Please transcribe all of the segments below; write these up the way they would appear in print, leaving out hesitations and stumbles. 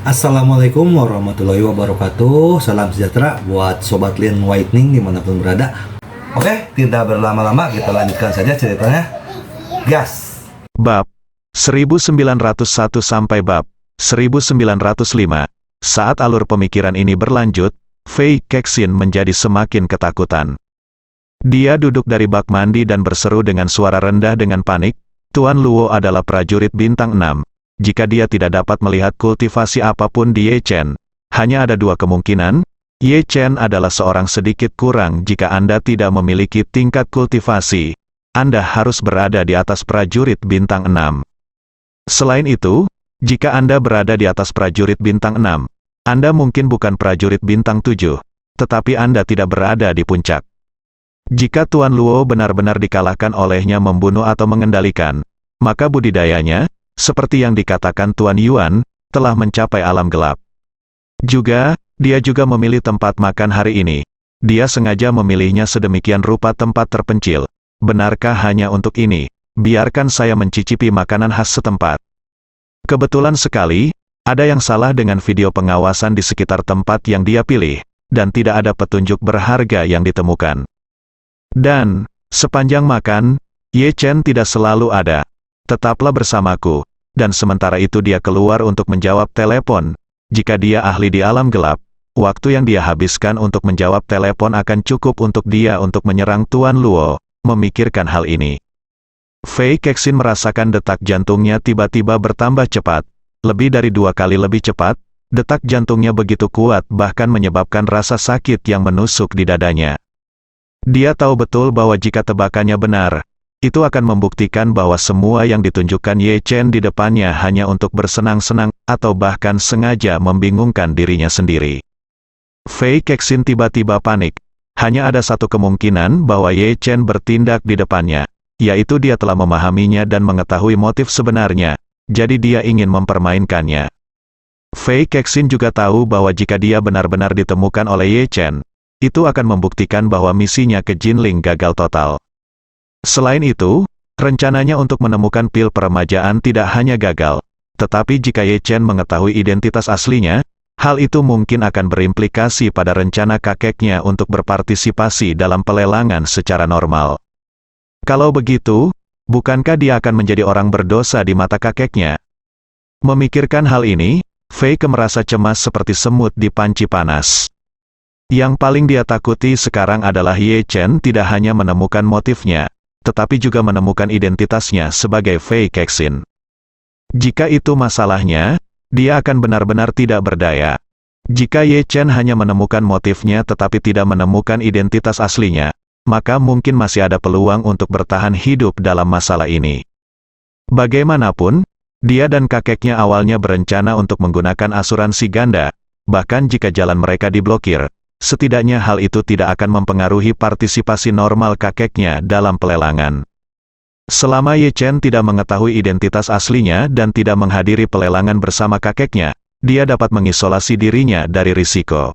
Assalamualaikum warahmatullahi wabarakatuh. Salam sejahtera buat Sobat Lin Whitening dimanapun berada. Oke, tidak berlama-lama, kita lanjutkan saja ceritanya. Gas. Bab 1901 sampai bab 1905. Saat alur pemikiran ini berlanjut, Fei Kexin menjadi semakin ketakutan. Dia duduk dari bak mandi dan berseru dengan suara rendah dengan panik, Tuan Luo adalah prajurit bintang 6. Jika dia tidak dapat melihat kultivasi apapun di Ye Chen, hanya ada dua kemungkinan. Ye Chen adalah seorang sedikit kurang. Jika Anda tidak memiliki tingkat kultivasi, Anda harus berada di atas prajurit bintang 6. Selain itu, jika Anda berada di atas prajurit bintang 6, Anda mungkin bukan prajurit bintang 7, tetapi Anda tidak berada di puncak. Jika Tuan Luo benar-benar dikalahkan olehnya membunuh atau mengendalikan, maka budidayanya, seperti yang dikatakan Tuan Yuan, telah mencapai alam gelap. Dia juga memilih tempat makan hari ini. Dia sengaja memilihnya sedemikian rupa tempat terpencil. Benarkah hanya untuk ini? Biarkan saya mencicipi makanan khas setempat. Kebetulan sekali, ada yang salah dengan video pengawasan di sekitar tempat yang dia pilih, dan tidak ada petunjuk berharga yang ditemukan. Dan, sepanjang makan, Ye Chen tidak selalu ada. Tetaplah bersamaku. Dan sementara itu dia keluar untuk menjawab telepon. Jika dia ahli di alam gelap, waktu yang dia habiskan untuk menjawab telepon akan cukup untuk dia untuk menyerang Tuan Luo. Memikirkan hal ini, Fei Kexin merasakan detak jantungnya tiba-tiba bertambah cepat. Lebih dari 2 kali lebih cepat, detak jantungnya begitu kuat bahkan menyebabkan rasa sakit yang menusuk di dadanya. Dia tahu betul bahwa jika tebakannya benar, itu akan membuktikan bahwa semua yang ditunjukkan Ye Chen di depannya hanya untuk bersenang-senang, atau bahkan sengaja membingungkan dirinya sendiri. Fei Kexin tiba-tiba panik. Hanya ada satu kemungkinan bahwa Ye Chen bertindak di depannya, yaitu dia telah memahaminya dan mengetahui motif sebenarnya, jadi dia ingin mempermainkannya. Fei Kexin juga tahu bahwa jika dia benar-benar ditemukan oleh Ye Chen, itu akan membuktikan bahwa misinya ke Jinling gagal total. Selain itu, rencananya untuk menemukan pil peremajaan tidak hanya gagal, tetapi jika Ye Chen mengetahui identitas aslinya, hal itu mungkin akan berimplikasi pada rencana kakeknya untuk berpartisipasi dalam pelelangan secara normal. Kalau begitu, bukankah dia akan menjadi orang berdosa di mata kakeknya? Memikirkan hal ini, Fei Ke merasa cemas seperti semut di panci panas. Yang paling dia takuti sekarang adalah Ye Chen tidak hanya menemukan motifnya, tetapi juga menemukan identitasnya sebagai Fei Kexin. Jika itu masalahnya, dia akan benar-benar tidak berdaya. Jika Ye Chen hanya menemukan motifnya tetapi tidak menemukan identitas aslinya, maka mungkin masih ada peluang untuk bertahan hidup dalam masalah ini. Bagaimanapun, dia dan kakeknya awalnya berencana untuk menggunakan asuransi ganda, bahkan jika jalan mereka diblokir, setidaknya hal itu tidak akan mempengaruhi partisipasi normal kakeknya dalam pelelangan. Selama Ye Chen tidak mengetahui identitas aslinya dan tidak menghadiri pelelangan bersama kakeknya, dia dapat mengisolasi dirinya dari risiko.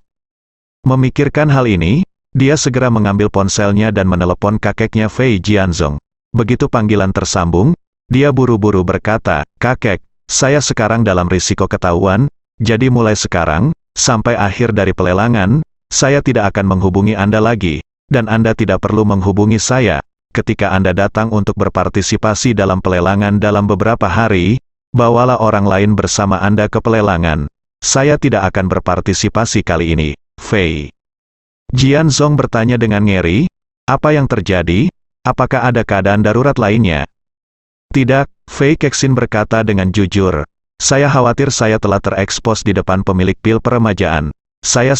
Memikirkan hal ini, dia segera mengambil ponselnya dan menelepon kakeknya Fei Jianzong. Begitu panggilan tersambung, dia buru-buru berkata, "Kakek, saya sekarang dalam risiko ketahuan, jadi mulai sekarang, sampai akhir dari pelelangan, saya tidak akan menghubungi Anda lagi, dan Anda tidak perlu menghubungi saya. Ketika Anda datang untuk berpartisipasi dalam pelelangan dalam beberapa hari, bawalah orang lain bersama Anda ke pelelangan. Saya tidak akan berpartisipasi kali ini, Fei." Jianzong bertanya dengan ngeri, "Apa yang terjadi? Apakah ada keadaan darurat lainnya?" "Tidak," Fei Kexin berkata dengan jujur. "Saya khawatir saya telah terekspos di depan pemilik pil peremajaan. Saya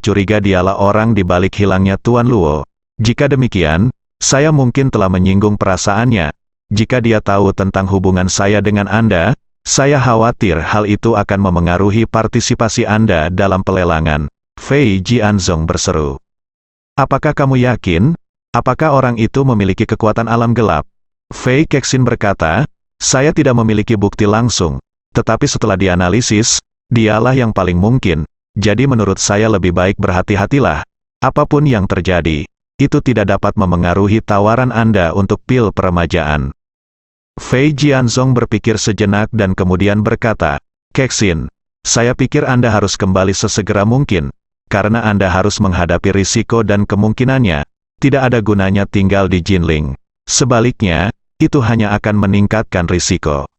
curiga dialah orang di balik hilangnya Tuan Luo. Jika demikian, saya mungkin telah menyinggung perasaannya. Jika dia tahu tentang hubungan saya dengan Anda, saya khawatir hal itu akan memengaruhi partisipasi Anda dalam pelelangan." Fei Jianzong berseru. "Apakah kamu yakin? Apakah orang itu memiliki kekuatan alam gelap?" Fei Kexin berkata, "Saya tidak memiliki bukti langsung, tetapi setelah dianalisis, dialah yang paling mungkin. Jadi menurut saya lebih baik berhati-hatilah. Apapun yang terjadi, itu tidak dapat memengaruhi tawaran Anda untuk pil peremajaan." Fei Jianzong berpikir sejenak dan kemudian berkata, "Kexin, Saya pikir Anda harus kembali sesegera mungkin, karena Anda harus menghadapi risiko dan kemungkinannya. Tidak ada gunanya tinggal di Jinling. Sebaliknya, itu hanya akan meningkatkan risiko.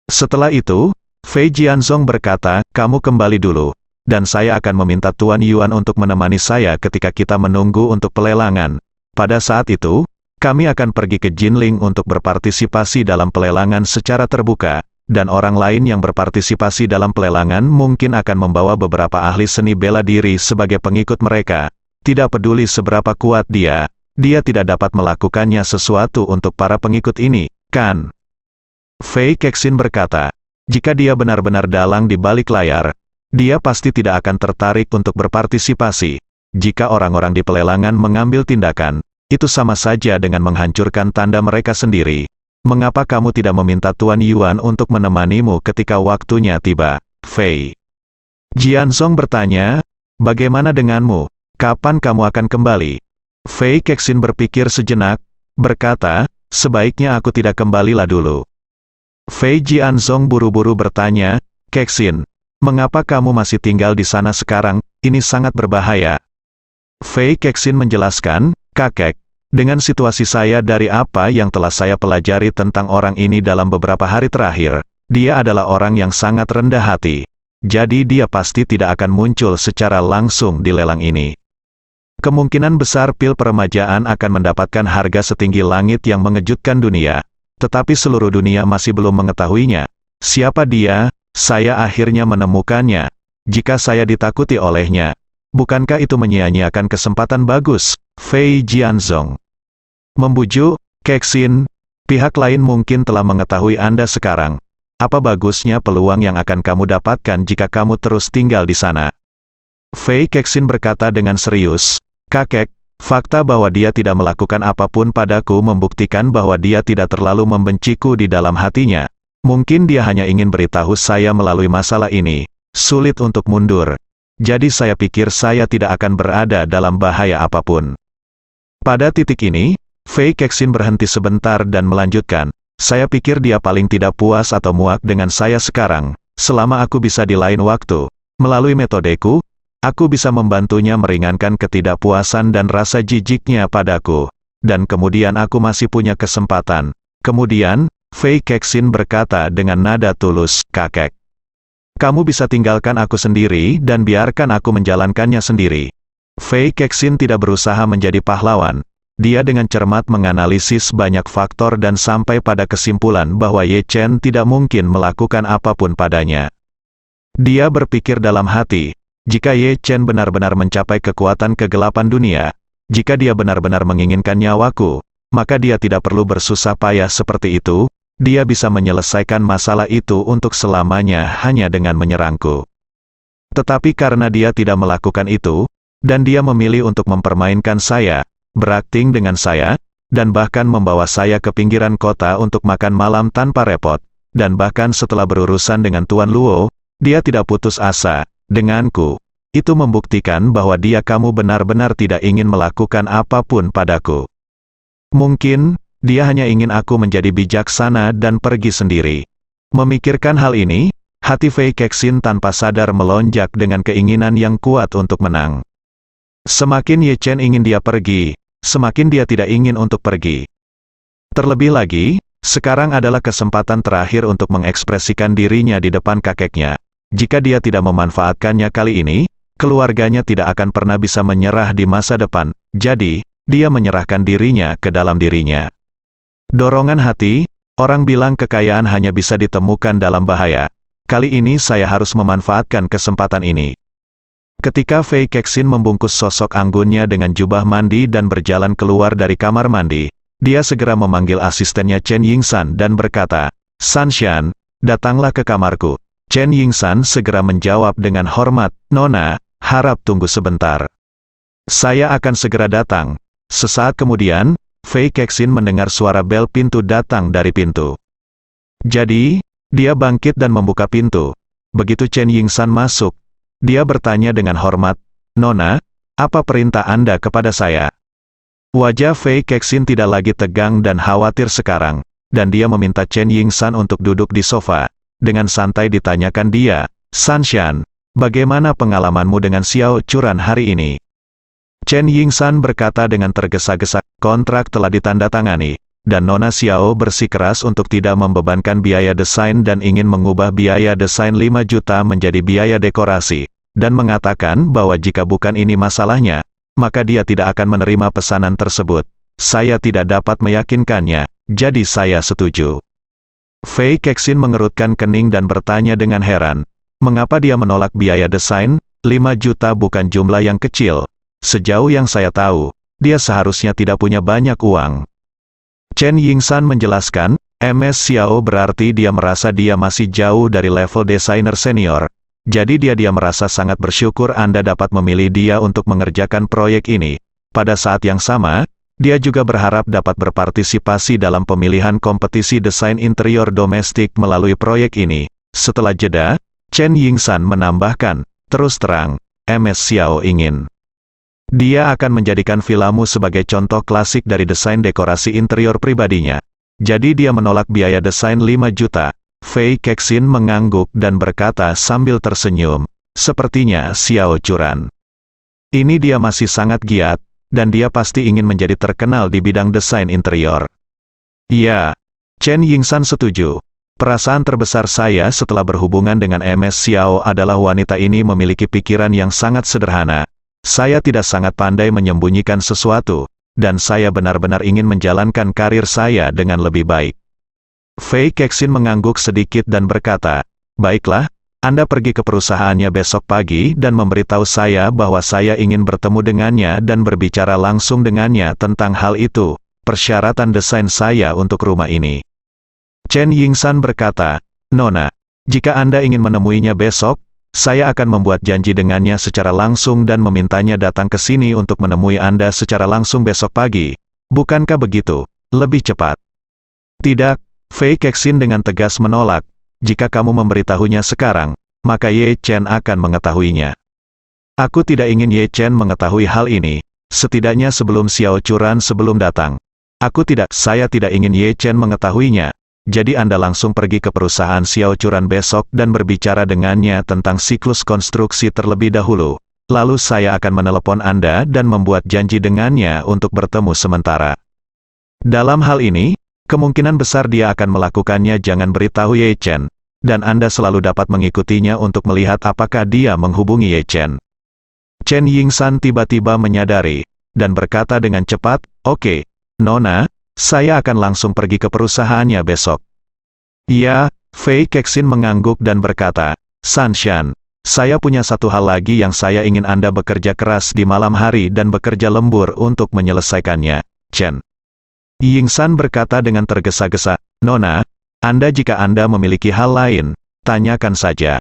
Setelah itu, Fei Jianzong berkata, kamu kembali dulu, dan saya akan meminta Tuan Yuan untuk menemani saya ketika kita menunggu untuk pelelangan. Pada saat itu, kami akan pergi ke Jinling untuk berpartisipasi dalam pelelangan secara terbuka, dan orang lain yang berpartisipasi dalam pelelangan mungkin akan membawa beberapa ahli seni bela diri sebagai pengikut mereka. Tidak peduli seberapa kuat dia tidak dapat melakukannya sesuatu untuk para pengikut ini, kan? Fei Kexin berkata, jika dia benar-benar dalang di balik layar, dia pasti tidak akan tertarik untuk berpartisipasi. Jika orang-orang di pelelangan mengambil tindakan, itu sama saja dengan menghancurkan tanda mereka sendiri. Mengapa kamu tidak meminta Tuan Yuan untuk menemanimu ketika waktunya tiba, Fei? Jianzong bertanya, bagaimana denganmu? Kapan kamu akan kembali? Fei Kexin berpikir sejenak, berkata, sebaiknya aku tidak kembalilah dulu. Fei Jianzong buru-buru bertanya, Kexin, mengapa kamu masih tinggal di sana sekarang? Ini sangat berbahaya. Fei Kexin menjelaskan, kakek, dengan situasi saya dari apa yang telah saya pelajari tentang orang ini dalam beberapa hari terakhir, dia adalah orang yang sangat rendah hati. Jadi dia pasti tidak akan muncul secara langsung di lelang ini. Kemungkinan besar pil peremajaan akan mendapatkan harga setinggi langit yang mengejutkan dunia. Tetapi seluruh dunia masih belum mengetahuinya. Siapa dia? Saya akhirnya menemukannya. Jika saya ditakuti olehnya, bukankah itu menyia-nyiakan kesempatan bagus? Fei Jianzong membujuk, Kexin, pihak lain mungkin telah mengetahui Anda sekarang. Apa bagusnya peluang yang akan kamu dapatkan jika kamu terus tinggal di sana? Fei Kexin berkata dengan serius, kakek, fakta bahwa dia tidak melakukan apapun padaku membuktikan bahwa dia tidak terlalu membenciku di dalam hatinya. Mungkin dia hanya ingin beritahu saya melalui masalah ini. Sulit untuk mundur. Jadi saya pikir saya tidak akan berada dalam bahaya apapun. Pada titik ini, Fei Kexin berhenti sebentar dan melanjutkan, saya pikir dia paling tidak puas atau muak dengan saya sekarang. Selama aku bisa di lain waktu, melalui metodeku, aku bisa membantunya meringankan ketidakpuasan dan rasa jijiknya padaku. Dan kemudian aku masih punya kesempatan. Kemudian, Fei Kexin berkata dengan nada tulus, kakek, kamu bisa tinggalkan aku sendiri dan biarkan aku menjalankannya sendiri. Fei Kexin tidak berusaha menjadi pahlawan. Dia dengan cermat menganalisis banyak faktor dan sampai pada kesimpulan bahwa Ye Chen tidak mungkin melakukan apapun padanya. Dia berpikir dalam hati, jika Ye Chen benar-benar mencapai kekuatan kegelapan dunia, jika dia benar-benar menginginkan nyawaku, maka dia tidak perlu bersusah payah seperti itu, dia bisa menyelesaikan masalah itu untuk selamanya hanya dengan menyerangku. Tetapi karena dia tidak melakukan itu, dan dia memilih untuk mempermainkan saya, berakting dengan saya, dan bahkan membawa saya ke pinggiran kota untuk makan malam tanpa repot, dan bahkan setelah berurusan dengan Tuan Luo, dia tidak putus asa denganku. Itu membuktikan bahwa kamu benar-benar tidak ingin melakukan apapun padaku. Mungkin, dia hanya ingin aku menjadi bijaksana dan pergi sendiri. Memikirkan hal ini, hati Fei Kexin tanpa sadar melonjak dengan keinginan yang kuat untuk menang. Semakin Ye Chen ingin dia pergi, semakin dia tidak ingin untuk pergi. Terlebih lagi, sekarang adalah kesempatan terakhir untuk mengekspresikan dirinya di depan kakeknya. Jika dia tidak memanfaatkannya kali ini, keluarganya tidak akan pernah bisa menyerah di masa depan. Jadi, dia menyerahkan dirinya ke dalam dirinya. Dorongan hati, orang bilang kekayaan hanya bisa ditemukan dalam bahaya. Kali ini saya harus memanfaatkan kesempatan ini. Ketika Fei Kexin membungkus sosok anggunnya dengan jubah mandi dan berjalan keluar dari kamar mandi, dia segera memanggil asistennya Chen Yingsan dan berkata, Sanshan, datanglah ke kamarku. Chen Yingsan segera menjawab dengan hormat, Nona, harap tunggu sebentar. Saya akan segera datang. Sesaat kemudian, Fei Kexin mendengar suara bel pintu datang dari pintu. Jadi, dia bangkit dan membuka pintu. Begitu Chen Yingsan masuk, dia bertanya dengan hormat, Nona, apa perintah Anda kepada saya? Wajah Fei Kexin tidak lagi tegang dan khawatir sekarang, dan dia meminta Chen Yingsan untuk duduk di sofa. Dengan santai ditanyakan dia, Sanshan, bagaimana pengalamanmu dengan Xiao Churan hari ini? Chen Yingsan berkata dengan tergesa-gesa, kontrak telah ditandatangani, dan Nona Xiao bersikeras untuk tidak membebankan biaya desain dan ingin mengubah biaya desain 5 juta menjadi biaya dekorasi, dan mengatakan bahwa jika bukan ini masalahnya, maka dia tidak akan menerima pesanan tersebut. Saya tidak dapat meyakinkannya, jadi saya setuju. Fei Kexin mengerutkan kening dan bertanya dengan heran, mengapa dia menolak biaya desain? 5 juta bukan jumlah yang kecil. Sejauh yang saya tahu, dia seharusnya tidak punya banyak uang. Chen Yingsan menjelaskan, MS Xiao berarti dia merasa dia masih jauh dari level desainer senior. Jadi dia merasa sangat bersyukur Anda dapat memilih dia untuk mengerjakan proyek ini. Pada saat yang sama, dia juga berharap dapat berpartisipasi dalam pemilihan kompetisi desain interior domestik melalui proyek ini. Setelah jeda, Chen Yingsan menambahkan, terus terang, MS Xiao ingin. Dia akan menjadikan villamu sebagai contoh klasik dari desain dekorasi interior pribadinya. Jadi dia menolak biaya desain 5 juta. Fei Kexin mengangguk dan berkata sambil tersenyum, sepertinya Xiao Churan. Ini dia masih sangat giat, dan dia pasti ingin menjadi terkenal di bidang desain interior. Ya, Chen Yingsan setuju. Perasaan terbesar saya setelah berhubungan dengan MS Xiao adalah wanita ini memiliki pikiran yang sangat sederhana. Saya tidak sangat pandai menyembunyikan sesuatu, dan saya benar-benar ingin menjalankan karir saya dengan lebih baik. Fei Kexin mengangguk sedikit dan berkata, baiklah, Anda pergi ke perusahaannya besok pagi dan memberitahu saya bahwa saya ingin bertemu dengannya dan berbicara langsung dengannya tentang hal itu, persyaratan desain saya untuk rumah ini. Chen Yingsan berkata, Nona, jika Anda ingin menemuinya besok, saya akan membuat janji dengannya secara langsung dan memintanya datang ke sini untuk menemui Anda secara langsung besok pagi. Bukankah begitu? Lebih cepat. Tidak, Fei Kexin dengan tegas menolak. Jika kamu memberitahunya sekarang, maka Ye Chen akan mengetahuinya. Aku tidak ingin Ye Chen mengetahui hal ini, setidaknya sebelum Xiao Churan sebelum datang. Saya tidak ingin Ye Chen mengetahuinya. Jadi Anda langsung pergi ke perusahaan Xiao Churan besok dan berbicara dengannya tentang siklus konstruksi terlebih dahulu. Lalu saya akan menelepon Anda dan membuat janji dengannya untuk bertemu sementara. Dalam hal ini, kemungkinan besar dia akan melakukannya. Jangan beritahu Ye Chen, dan Anda selalu dapat mengikutinya untuk melihat apakah dia menghubungi Ye Chen. Chen Yingsan tiba-tiba menyadari, dan berkata dengan cepat, oke, Nona, saya akan langsung pergi ke perusahaannya besok. Iya, Fei Kexin mengangguk dan berkata, Sanshan, saya punya satu hal lagi yang saya ingin Anda bekerja keras di malam hari dan bekerja lembur untuk menyelesaikannya, Chen. Yingsan berkata dengan tergesa-gesa, Nona, jika Anda memiliki hal lain, tanyakan saja.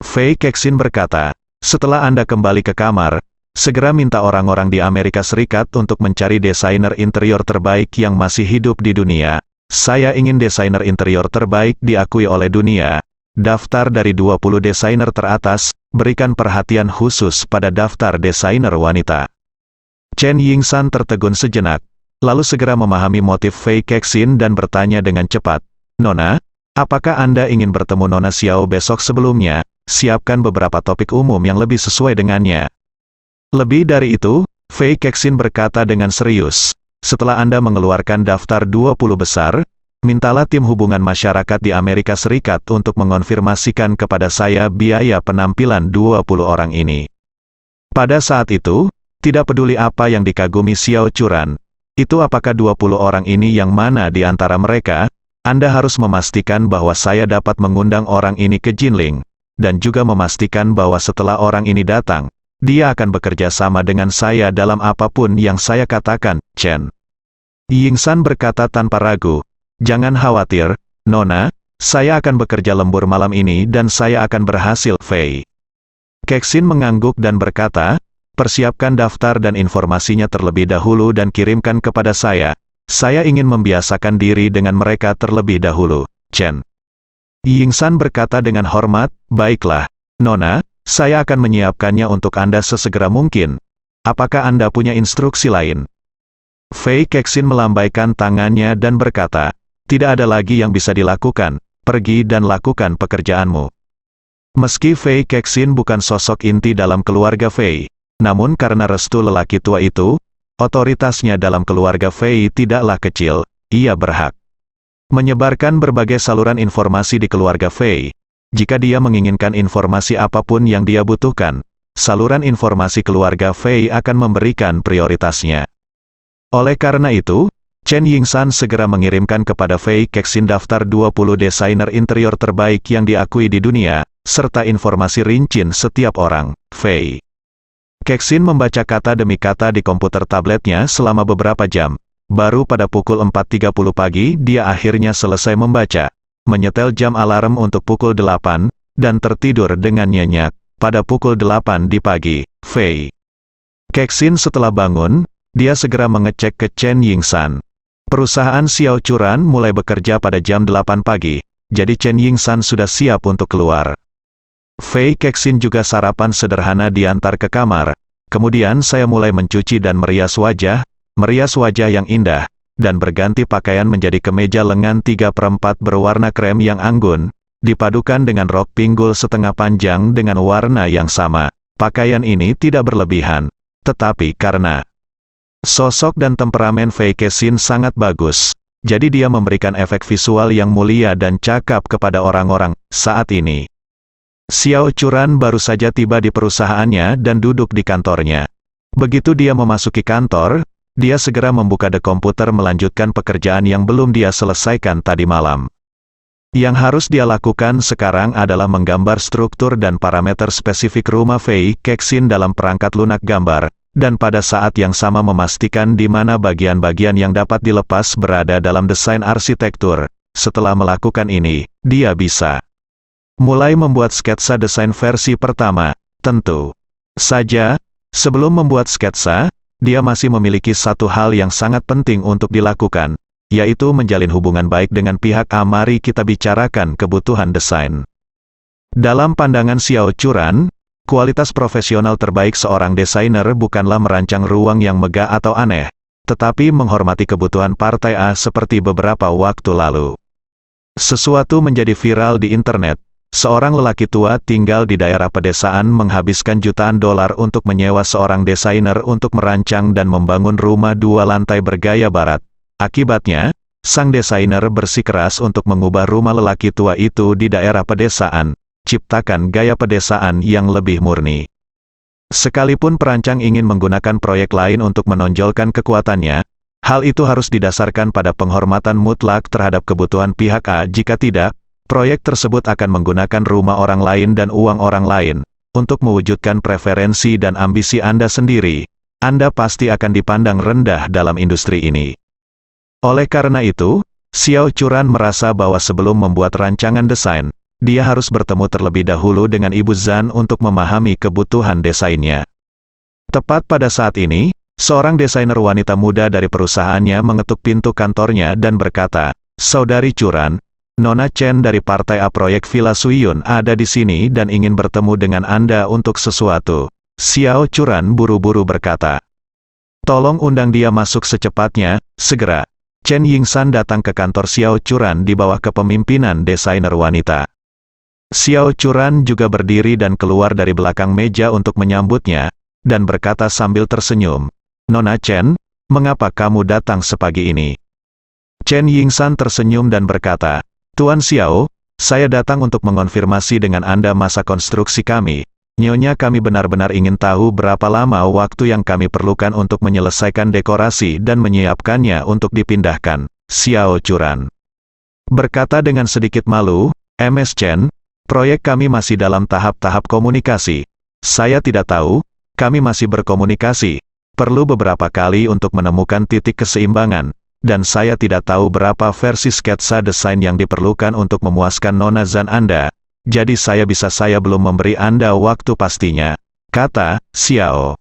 Fei Kexin berkata, setelah Anda kembali ke kamar, segera minta orang-orang di Amerika Serikat untuk mencari desainer interior terbaik yang masih hidup di dunia. Saya ingin desainer interior terbaik diakui oleh dunia. Daftar dari 20 desainer teratas, berikan perhatian khusus pada daftar desainer wanita. Chen Yingsan tertegun sejenak, lalu segera memahami motif Fei Kexin dan bertanya dengan cepat, Nona, apakah Anda ingin bertemu Nona Xiao besok sebelumnya? Siapkan beberapa topik umum yang lebih sesuai dengannya. Lebih dari itu, Fei Kexin berkata dengan serius, setelah Anda mengeluarkan daftar 20 besar, mintalah tim hubungan masyarakat di Amerika Serikat untuk mengonfirmasikan kepada saya biaya penampilan 20 orang ini. Pada saat itu, tidak peduli apa yang dikagumi Xiao Churan, itu apakah 20 orang ini yang mana di antara mereka, Anda harus memastikan bahwa saya dapat mengundang orang ini ke Jinling, dan juga memastikan bahwa setelah orang ini datang, dia akan bekerja sama dengan saya dalam apapun yang saya katakan, Chen. Yingsan berkata tanpa ragu, jangan khawatir, Nona, saya akan bekerja lembur malam ini dan saya akan berhasil, Fei. Kexin mengangguk dan berkata, persiapkan daftar dan informasinya terlebih dahulu dan kirimkan kepada saya. Saya ingin membiasakan diri dengan mereka terlebih dahulu, Chen. Yingsan berkata dengan hormat, baiklah, Nona, saya akan menyiapkannya untuk Anda sesegera mungkin. Apakah Anda punya instruksi lain? Fei Kexin melambaikan tangannya dan berkata, tidak ada lagi yang bisa dilakukan, pergi dan lakukan pekerjaanmu. Meski Fei Kexin bukan sosok inti dalam keluarga Fei, namun karena restu lelaki tua itu, otoritasnya dalam keluarga Fei tidaklah kecil, ia berhak menyebarkan berbagai saluran informasi di keluarga Fei. Jika dia menginginkan informasi apapun yang dia butuhkan, saluran informasi keluarga Fei akan memberikan prioritasnya. Oleh karena itu, Chen Yingsan segera mengirimkan kepada Fei Kexin daftar 20 desainer interior terbaik yang diakui di dunia, serta informasi rinci setiap orang. Fei Kexin membaca kata demi kata di komputer tabletnya selama beberapa jam. Baru pada pukul 4.30 pagi dia akhirnya selesai membaca, menyetel jam alarm untuk pukul 8, dan tertidur dengan nyenyak. Pada pukul 8 di pagi, Fei Kexin setelah bangun, dia segera mengecek ke Chen Yingsan. Perusahaan Xiao Churan mulai bekerja pada jam 8 pagi, jadi Chen Yingsan sudah siap untuk keluar. Fei Kexin juga sarapan sederhana diantar ke kamar. Kemudian saya mulai mencuci dan merias wajah yang indah, dan berganti pakaian menjadi kemeja lengan 3/4 berwarna krem yang anggun, dipadukan dengan rok pinggul setengah panjang dengan warna yang sama. Pakaian ini tidak berlebihan, tetapi karena sosok dan temperamen Fei Kexin sangat bagus, jadi dia memberikan efek visual yang mulia dan cakap kepada orang-orang. Saat ini, Xiao Churan baru saja tiba di perusahaannya dan duduk di kantornya. Begitu dia memasuki kantor, dia segera membuka komputer melanjutkan pekerjaan yang belum dia selesaikan tadi malam. Yang harus dia lakukan sekarang adalah menggambar struktur dan parameter spesifik rumah Fei Kexin dalam perangkat lunak gambar, dan pada saat yang sama memastikan di mana bagian-bagian yang dapat dilepas berada dalam desain arsitektur. Setelah melakukan ini, dia bisa mulai membuat sketsa desain versi pertama. Tentu saja, sebelum membuat sketsa, dia masih memiliki satu hal yang sangat penting untuk dilakukan, yaitu menjalin hubungan baik dengan pihak A. Mari kita bicarakan kebutuhan desain. Dalam pandangan Xiao Churan, kualitas profesional terbaik seorang desainer bukanlah merancang ruang yang megah atau aneh, tetapi menghormati kebutuhan partai A seperti beberapa waktu lalu. Sesuatu menjadi viral di internet. Seorang lelaki tua tinggal di daerah pedesaan menghabiskan jutaan dolar untuk menyewa seorang desainer untuk merancang dan membangun rumah 2 lantai bergaya barat. Akibatnya, sang desainer bersikeras untuk mengubah rumah lelaki tua itu di daerah pedesaan, ciptakan gaya pedesaan yang lebih murni. Sekalipun perancang ingin menggunakan proyek lain untuk menonjolkan kekuatannya, hal itu harus didasarkan pada penghormatan mutlak terhadap kebutuhan pihak A. Jika tidak, proyek tersebut akan menggunakan rumah orang lain dan uang orang lain untuk mewujudkan preferensi dan ambisi Anda sendiri. Anda pasti akan dipandang rendah dalam industri ini. Oleh karena itu, Xiao Churan merasa bahwa sebelum membuat rancangan desain, dia harus bertemu terlebih dahulu dengan Ibu Zhan untuk memahami kebutuhan desainnya. Tepat pada saat ini, seorang desainer wanita muda dari perusahaannya mengetuk pintu kantornya dan berkata, "Saudari Churan, Nona Chen dari Partai A Proyek Villa Suyun ada di sini dan ingin bertemu dengan Anda untuk sesuatu." Xiao Churan buru-buru berkata, "Tolong undang dia masuk secepatnya." Segera, Chen Yingsan datang ke kantor Xiao Churan di bawah kepemimpinan desainer wanita. Xiao Churan juga berdiri dan keluar dari belakang meja untuk menyambutnya, dan berkata sambil tersenyum, "Nona Chen, mengapa kamu datang sepagi ini?" Chen Yingsan tersenyum dan berkata, "Tuan Xiao, saya datang untuk mengonfirmasi dengan Anda masa konstruksi kami. Nyonya, kami benar-benar ingin tahu berapa lama waktu yang kami perlukan untuk menyelesaikan dekorasi dan menyiapkannya untuk dipindahkan." Xiao Churan berkata dengan sedikit malu, "Ms. Chen, proyek kami masih dalam tahap-tahap komunikasi. Saya tidak tahu, kami masih berkomunikasi. Perlu beberapa kali untuk menemukan titik keseimbangan. Dan saya tidak tahu berapa versi sketsa desain yang diperlukan untuk memuaskan Nona Zhan Anda. Jadi saya belum memberi Anda waktu pastinya," kata Xiao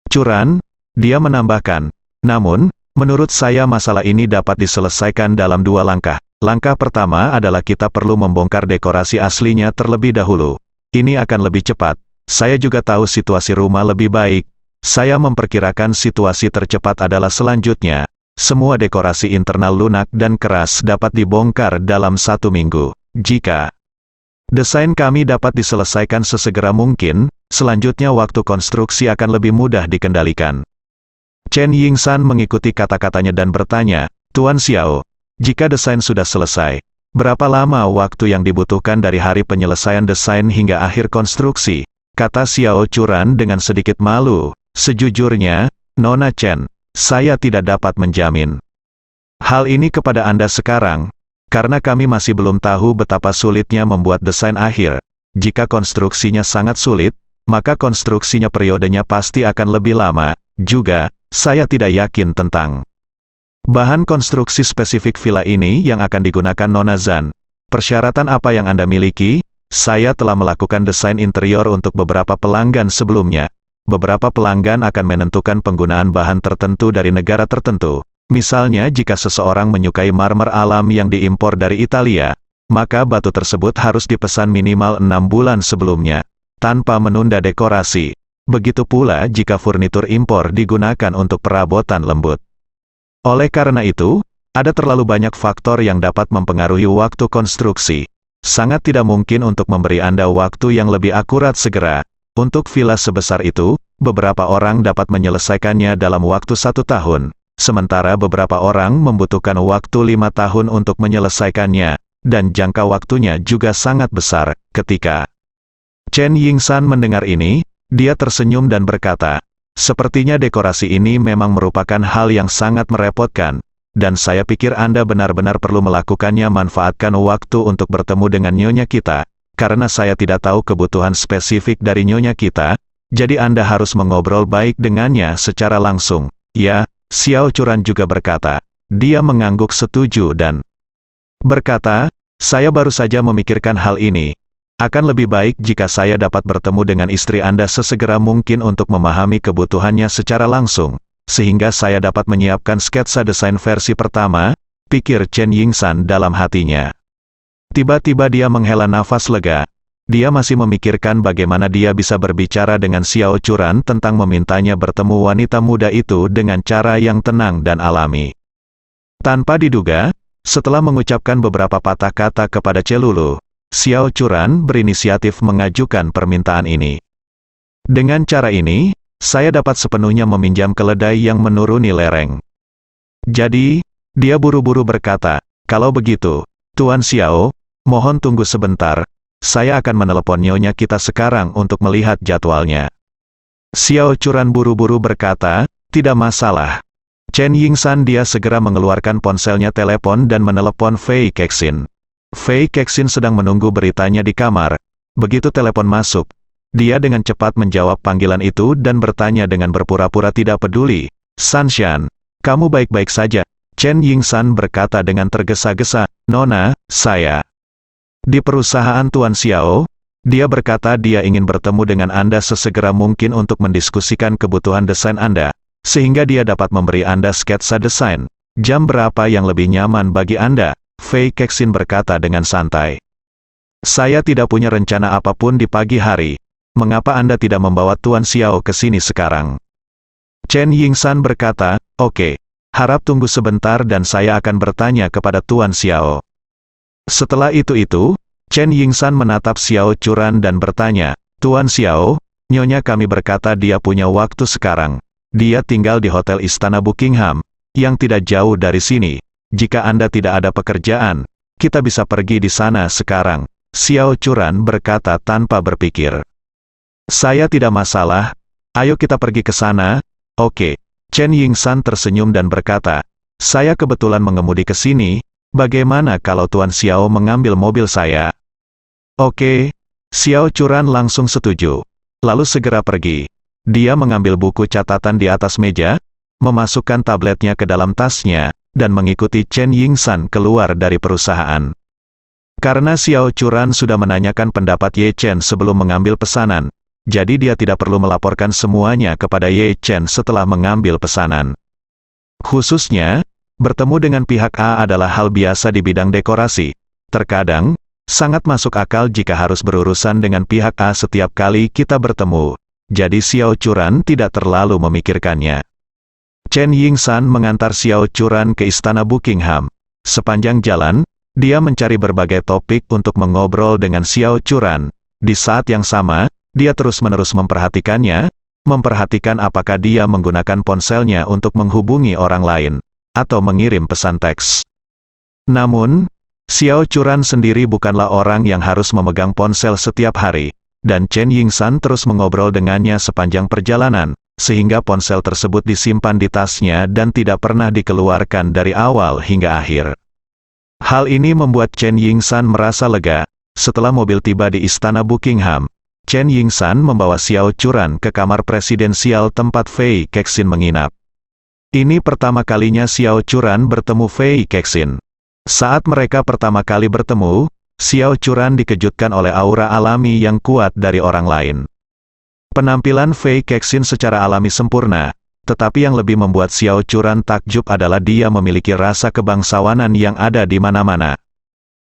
Churan. Dia menambahkan, "Namun, menurut saya masalah ini dapat diselesaikan dalam 2 langkah. Langkah pertama adalah kita perlu membongkar dekorasi aslinya terlebih dahulu. Ini akan lebih cepat. Saya juga tahu situasi rumah lebih baik. Saya memperkirakan situasi tercepat adalah selanjutnya. Semua dekorasi internal lunak dan keras dapat dibongkar dalam 1 minggu. Jika Desain kami dapat diselesaikan sesegera mungkin, selanjutnya waktu konstruksi akan lebih mudah dikendalikan. Chen Yingsan mengikuti kata-katanya dan bertanya, Tuan Xiao, jika desain sudah selesai, berapa lama waktu yang dibutuhkan dari hari penyelesaian desain hingga akhir konstruksi? Kata Xiao Churan dengan sedikit malu, sejujurnya, Nona Chen, saya tidak dapat menjamin hal ini kepada Anda sekarang, karena kami masih belum tahu betapa sulitnya membuat desain akhir. Jika konstruksinya sangat sulit, maka konstruksinya periodenya pasti akan lebih lama. Juga, saya tidak yakin tentang bahan konstruksi spesifik villa ini yang akan digunakan Nona Zhan. Persyaratan apa yang Anda miliki? Saya telah melakukan desain interior untuk beberapa pelanggan sebelumnya. Beberapa pelanggan akan menentukan penggunaan bahan tertentu dari negara tertentu. Misalnya jika seseorang menyukai marmer alam yang diimpor dari Italia, maka batu tersebut harus dipesan minimal 6 bulan sebelumnya, tanpa menunda dekorasi. Begitu pula jika furnitur impor digunakan untuk perabotan lembut. Oleh karena itu, ada terlalu banyak faktor yang dapat mempengaruhi waktu konstruksi. Sangat tidak mungkin untuk memberi Anda waktu yang lebih akurat segera. Untuk villa sebesar itu, beberapa orang dapat menyelesaikannya dalam waktu 1 tahun. Sementara beberapa orang membutuhkan waktu 5 tahun untuk menyelesaikannya, dan jangka waktunya juga sangat besar. Ketika Chen Yingsan mendengar ini, dia tersenyum dan berkata, sepertinya dekorasi ini memang merupakan hal yang sangat merepotkan, dan saya pikir Anda benar-benar perlu melakukannya. Manfaatkan waktu untuk bertemu dengan nyonya kita, karena saya tidak tahu kebutuhan spesifik dari nyonya kita, jadi Anda harus mengobrol baik dengannya secara langsung. Ya, Xiao Churan juga berkata. Dia mengangguk setuju dan berkata, saya baru saja memikirkan hal ini. Akan lebih baik jika saya dapat bertemu dengan istri Anda sesegera mungkin untuk memahami kebutuhannya secara langsung, sehingga saya dapat menyiapkan sketsa desain versi pertama, pikir Chen Yingsan dalam hatinya. Tiba-tiba dia menghela nafas lega. Dia masih memikirkan bagaimana dia bisa berbicara dengan Xiao Churan tentang memintanya bertemu wanita muda itu dengan cara yang tenang dan alami. Tanpa diduga, setelah mengucapkan beberapa patah kata kepada Celulu, Xiao Churan berinisiatif mengajukan permintaan ini. Dengan cara ini, saya dapat sepenuhnya meminjam keledai yang menuruni lereng. Jadi, dia buru-buru berkata, kalau begitu, Tuan Xiao, mohon tunggu sebentar. Saya akan menelepon nyonya kita sekarang untuk melihat jadwalnya. Xiao Churan buru-buru berkata, tidak masalah. Chen Yingsan dia segera mengeluarkan ponselnya telepon dan menelepon Fei Kexin. Fei Kexin sedang menunggu beritanya di kamar. Begitu telepon masuk, dia dengan cepat menjawab panggilan itu dan bertanya dengan berpura-pura tidak peduli. Sanshan, kamu baik-baik saja? Chen Yingsan berkata dengan tergesa-gesa, Nona, saya di perusahaan Tuan Xiao. Dia berkata dia ingin bertemu dengan Anda sesegera mungkin untuk mendiskusikan kebutuhan desain Anda, sehingga dia dapat memberi Anda sketsa desain. Jam berapa yang lebih nyaman bagi Anda? Fei Kexin berkata dengan santai. Saya tidak punya rencana apapun di pagi hari. Mengapa Anda tidak membawa Tuan Xiao ke sini sekarang? Chen Yingsan berkata, oke, harap tunggu sebentar dan saya akan bertanya kepada Tuan Xiao. Setelah itu, Chen Yingsan menatap Xiao Churan dan bertanya, Tuan Xiao, nyonya kami berkata dia punya waktu sekarang. Dia tinggal di Hotel Istana Buckingham, yang tidak jauh dari sini. Jika Anda tidak ada pekerjaan, kita bisa pergi di sana sekarang. Xiao Churan berkata tanpa berpikir. Saya tidak masalah, ayo kita pergi ke sana. Oke. Chen Yingsan tersenyum dan berkata, saya kebetulan mengemudi ke sini. Bagaimana kalau Tuan Xiao mengambil mobil saya? Oke. Xiao Churan langsung setuju. Lalu segera pergi. Dia mengambil buku catatan di atas meja, memasukkan tabletnya ke dalam tasnya, dan mengikuti Chen Yingsan keluar dari perusahaan. Karena Xiao Churan sudah menanyakan pendapat Ye Chen sebelum mengambil pesanan, jadi dia tidak perlu melaporkan semuanya kepada Ye Chen setelah mengambil pesanan. Khususnya, bertemu dengan pihak A adalah hal biasa di bidang dekorasi. Terkadang, sangat masuk akal jika harus berurusan dengan pihak A setiap kali kita bertemu. Jadi Xiao Churan tidak terlalu memikirkannya. Chen Yingsan mengantar Xiao Churan ke Istana Buckingham. Sepanjang jalan, dia mencari berbagai topik untuk mengobrol dengan Xiao Churan. Di saat yang sama, dia terus-menerus memperhatikannya, memperhatikan apakah dia menggunakan ponselnya untuk menghubungi orang lain, atau mengirim pesan teks. Namun, Xiao Churan sendiri bukanlah orang yang harus memegang ponsel setiap hari, dan Chen Yingsan terus mengobrol dengannya sepanjang perjalanan, sehingga ponsel tersebut disimpan di tasnya dan tidak pernah dikeluarkan dari awal hingga akhir. Hal ini membuat Chen Yingsan merasa lega. Setelah mobil tiba di istana Buckingham, Chen Yingsan membawa Xiao Churan ke kamar presidensial tempat Fei Kexin menginap. Ini pertama kalinya Xiao Churan bertemu Fei Kexin. Saat mereka pertama kali bertemu, Xiao Churan dikejutkan oleh aura alami yang kuat dari orang lain. Penampilan Fei Kexin secara alami sempurna, tetapi yang lebih membuat Xiao Churan takjub adalah dia memiliki rasa kebangsawanan yang ada di mana-mana.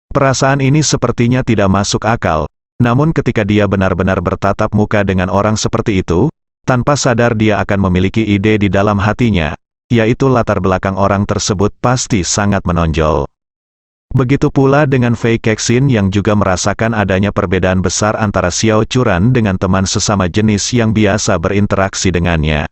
Perasaan ini sepertinya tidak masuk akal, namun ketika dia benar-benar bertatap muka dengan orang seperti itu, tanpa sadar dia akan memiliki ide di dalam hatinya, yaitu latar belakang orang tersebut pasti sangat menonjol. Begitu pula dengan Fei Kexin yang juga merasakan adanya perbedaan besar antara Xiao Churan dengan teman sesama jenis yang biasa berinteraksi dengannya.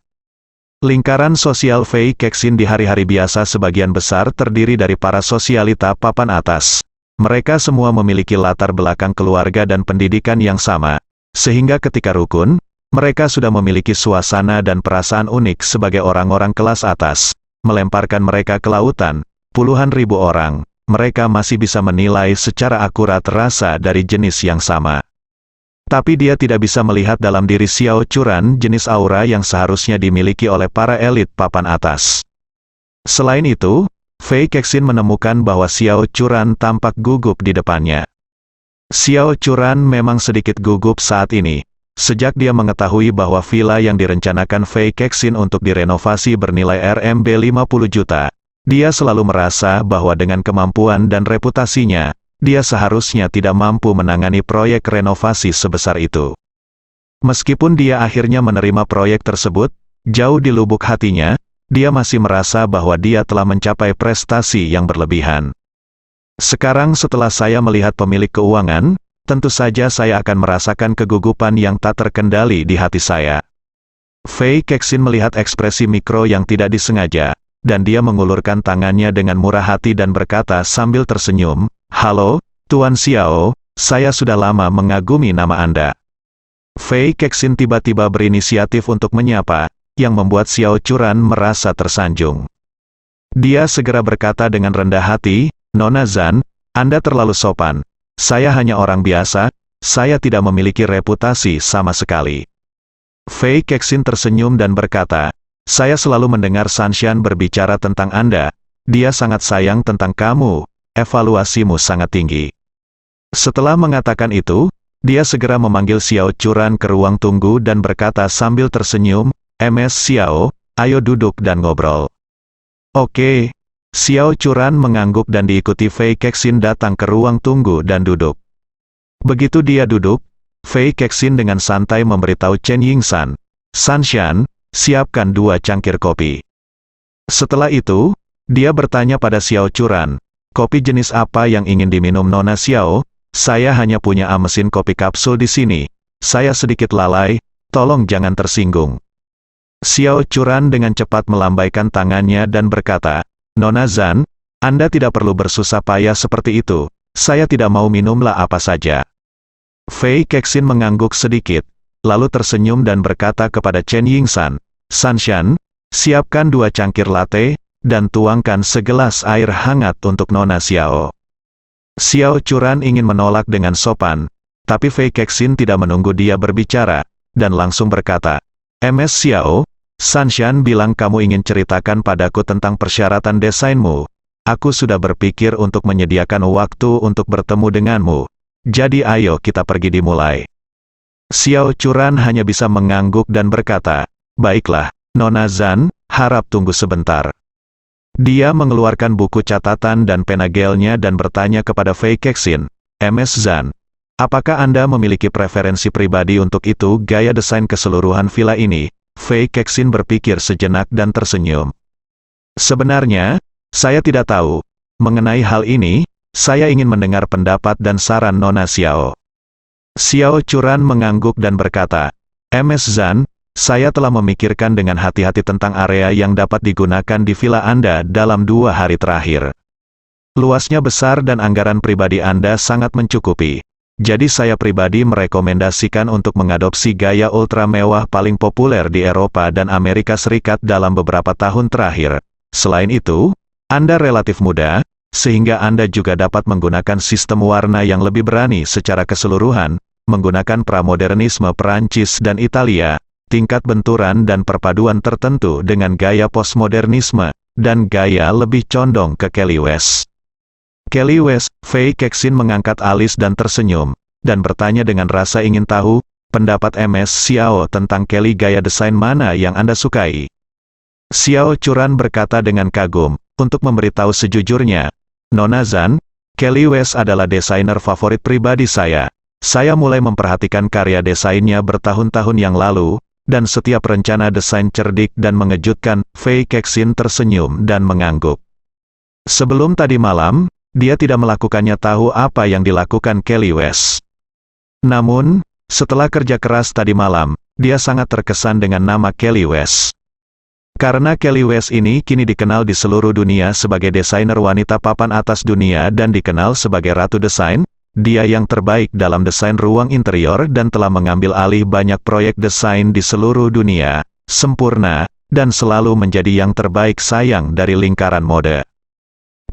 Lingkaran sosial Fei Kexin di hari-hari biasa sebagian besar terdiri dari para sosialita papan atas. Mereka semua memiliki latar belakang keluarga dan pendidikan yang sama, sehingga ketika rukun, mereka sudah memiliki suasana dan perasaan unik sebagai orang-orang kelas atas. Melemparkan mereka ke lautan, puluhan ribu orang, mereka masih bisa menilai secara akurat rasa dari jenis yang sama. Tapi dia tidak bisa melihat dalam diri Xiao Churan jenis aura yang seharusnya dimiliki oleh para elit papan atas. Selain itu, Fei Kexin menemukan bahwa Xiao Churan tampak gugup di depannya. Xiao Churan memang sedikit gugup saat ini, sejak dia mengetahui bahwa villa yang direncanakan Fei Kexin untuk direnovasi bernilai Rmb 50 juta. Dia selalu merasa bahwa dengan kemampuan dan reputasinya, dia seharusnya tidak mampu menangani proyek renovasi sebesar itu. Meskipun dia akhirnya menerima proyek tersebut, jauh di lubuk hatinya, dia masih merasa bahwa dia telah mencapai prestasi yang berlebihan. Sekarang setelah saya melihat pemilik keuangan, tentu saja saya akan merasakan kegugupan yang tak terkendali di hati saya. Fei Kexin melihat ekspresi mikro yang tidak disengaja, dan dia mengulurkan tangannya dengan murah hati dan berkata sambil tersenyum, "Halo, Tuan Xiao, saya sudah lama mengagumi nama Anda." Fei Kexin tiba-tiba berinisiatif untuk menyapa, yang membuat Xiao Churan merasa tersanjung. Dia segera berkata dengan rendah hati, "Nona Zan, Anda terlalu sopan. Saya hanya orang biasa, saya tidak memiliki reputasi sama sekali." Fei Kexin tersenyum dan berkata, "Saya selalu mendengar Sanshan berbicara tentang Anda. Dia sangat sayang tentang kamu, evaluasimu sangat tinggi." Setelah mengatakan itu, dia segera memanggil Xiao Churan ke ruang tunggu dan berkata sambil tersenyum, "MS Xiao, ayo duduk dan ngobrol." "Oke." Xiao Churan mengangguk dan diikuti Fei Kexin datang ke ruang tunggu dan duduk. Begitu dia duduk, Fei Kexin dengan santai memberitahu Chen Yingsan, "Sanshan, siapkan 2 cangkir kopi." Setelah itu, dia bertanya pada Xiao Churan, "Kopi jenis apa yang ingin diminum Nona Xiao? Saya hanya punya mesin kopi kapsul di sini. Saya sedikit lalai, tolong jangan tersinggung." Xiao Churan dengan cepat melambaikan tangannya dan berkata, "Nona Zan, Anda tidak perlu bersusah payah seperti itu. Saya tidak mau minumlah apa saja." Fei Kexin mengangguk sedikit, lalu tersenyum dan berkata kepada Chen Yingsan, "Sanshan, siapkan 2 cangkir latte, dan tuangkan segelas air hangat untuk Nona Xiao." Xiao Churan ingin menolak dengan sopan, tapi Fei Kexin tidak menunggu dia berbicara, dan langsung berkata, "MS Xiao, Sanshan bilang kamu ingin ceritakan padaku tentang persyaratan desainmu. Aku sudah berpikir untuk menyediakan waktu untuk bertemu denganmu. Jadi ayo kita pergi dimulai." Xiao Churan hanya bisa mengangguk dan berkata, "Baiklah, Nona Zan, harap tunggu sebentar." Dia mengeluarkan buku catatan dan pena gelnya dan bertanya kepada Fei Kexin, "MS Zan, apakah Anda memiliki preferensi pribadi untuk itu gaya desain keseluruhan villa ini?" Fei Kexin berpikir sejenak dan tersenyum. "Sebenarnya, saya tidak tahu. Mengenai hal ini, Saya ingin mendengar pendapat dan saran Nona Xiao. Xiao Churan mengangguk dan berkata, Ms. Zhan, saya telah memikirkan dengan hati-hati tentang area yang dapat digunakan di villa Anda dalam 2 hari terakhir. Luasnya besar dan anggaran pribadi Anda sangat mencukupi. Jadi saya pribadi merekomendasikan untuk mengadopsi gaya ultra mewah paling populer di Eropa dan Amerika Serikat dalam beberapa tahun terakhir. Selain itu, Anda relatif muda, sehingga Anda juga dapat menggunakan sistem warna yang lebih berani secara keseluruhan, menggunakan pramodernisme Perancis dan Italia, tingkat benturan dan perpaduan tertentu dengan gaya postmodernisme, dan gaya lebih condong ke Kelly West. Kelly West, Fei Kexin mengangkat alis dan tersenyum, dan bertanya dengan rasa ingin tahu, pendapat Ms. Xiao tentang Kelly gaya desain mana yang Anda sukai? Xiao Churan berkata dengan kagum, untuk memberitahu sejujurnya, Nona Zhan, Kelly West adalah desainer favorit pribadi saya. Saya mulai memperhatikan karya desainnya bertahun-tahun yang lalu, dan setiap rencana desain cerdik dan mengejutkan. Fei Kexin tersenyum dan mengangguk. Sebelum tadi malam, dia tidak melakukannya tahu apa yang dilakukan Kelly West. Namun, setelah kerja keras tadi malam, dia sangat terkesan dengan nama Kelly West. Karena Kelly West ini kini dikenal di seluruh dunia sebagai desainer wanita papan atas dunia dan dikenal sebagai Ratu Desain, dia yang terbaik dalam desain ruang interior dan telah mengambil alih banyak proyek desain di seluruh dunia, sempurna, dan selalu menjadi yang terbaik sayang dari lingkaran mode.